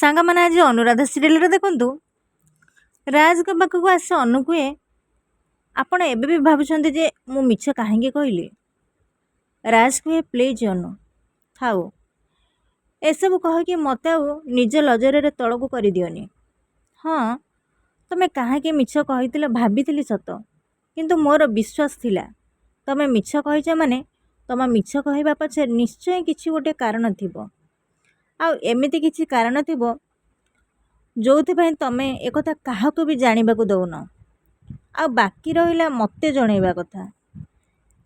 ସାଙ୍ଗମାନେ ଆଜି ଅନୁରାଧା ସିରିଏଲରେ ଦେଖନ୍ତୁ ରାଜଙ୍କ ପାଖକୁ ଆସି ଅନୁ କୁହେ, ଆପଣ ଏବେ ବି ଭାବୁଛନ୍ତି ଯେ ମୁଁ ମିଛ କାହିଁକି କହିଲି? ରାଜ କୁହେ, ପ୍ଲିଜ୍ ଅନୁ ଥାଉ, ଏସବୁ କହିକି ମୋତେ ଆଉ ନିଜ ଲଜରରେ ତଳକୁ କରିଦିଅନି। ହଁ, ତମେ କାହିଁକି ମିଛ କହିଥିଲ ଭାବିଥିଲି ସତ, କିନ୍ତୁ ମୋର ବିଶ୍ୱାସ ଥିଲା ତମେ ମିଛ କହିଛ ମାନେ ତମ ମିଛ କହିବା ପଛରେ ନିଶ୍ଚୟ କିଛି ଗୋଟେ କାରଣ ଥିବ। ଆଉ ଏମିତି କିଛି କାରଣ ଥିବ ଯେଉଁଥିପାଇଁ ତମେ ଏକଥା କାହାକୁ ବି ଜାଣିବାକୁ ଦେଉନ। ଆଉ ବାକି ରହିଲା ମୋତେ ଜଣେଇବା କଥା।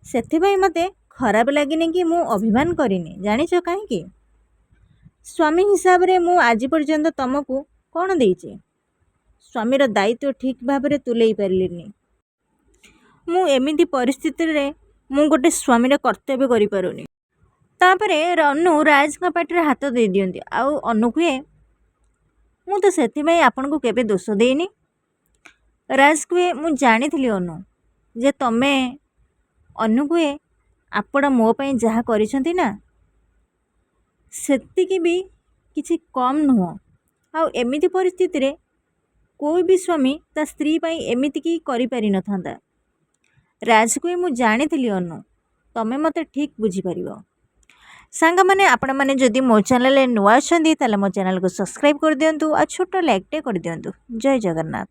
ସେଥିପାଇଁ ମୋତେ ଖରାପ ଲାଗିନି କି ମୁଁ ଅଭିମାନ କରିନି। ଜାଣିଛ କାହିଁକି? ସ୍ୱାମୀ ହିସାବରେ ମୁଁ ଆଜି ପର୍ଯ୍ୟନ୍ତ ତମକୁ କ'ଣ ଦେଇଛି? ସ୍ୱାମୀର ଦାୟିତ୍ୱ ଠିକ୍ ଭାବରେ ତୁଲେଇ ପାରିଲିନି। ମୁଁ ଏମିତି ପରିସ୍ଥିତିରେ ମୁଁ ଗୋଟେ ସ୍ୱାମୀର କର୍ତ୍ତବ୍ୟ କରିପାରୁନି। ତାପରେ ଅନୁ ରାଜଙ୍କ ପାଟିରେ ହାତ ଦେଇ ଦିଅନ୍ତି। ଆଉ ଅନୁ କୁହେ, ମୁଁ ତ ସେଥିପାଇଁ ଆପଣଙ୍କୁ କେବେ ଦୋଷ ଦେଇନି। ରାଜ କୁହେ, ମୁଁ ଜାଣିଥିଲି ଅନୁ ଯେ ତମେ। ଅନୁ କୁହେ, ଆପଣ ମୋ ପାଇଁ ଯାହା କରିଛନ୍ତି ନା ସେତିକି ବି କିଛି କମ୍ ନୁହଁ। ଆଉ ଏମିତି ପରିସ୍ଥିତିରେ କେଉଁ ବି ସ୍ୱାମୀ ତା ସ୍ତ୍ରୀ ପାଇଁ ଏମିତି କି କରିପାରିନଥାନ୍ତା। ରାଜ କୁହେ, ମୁଁ ଜାଣିଥିଲି ଅନୁ, ତମେ ମୋତେ ଠିକ୍ ବୁଝିପାରିବ। ସାଙ୍ଗମାନେ ଆପଣମାନେ ଯଦି ମୋ ଚ୍ୟାନେଲରେ ନୂଆ ଅଛନ୍ତି ତାହେଲେ ମୋ ଚ୍ୟାନେଲକୁ ସବସ୍କ୍ରାଇବ୍ କରିଦିଅନ୍ତୁ ଆଉ ଛୋଟ ଲାଇକ୍ଟେ କରିଦିଅନ୍ତୁ। ଜୟ ଜଗନ୍ନାଥ।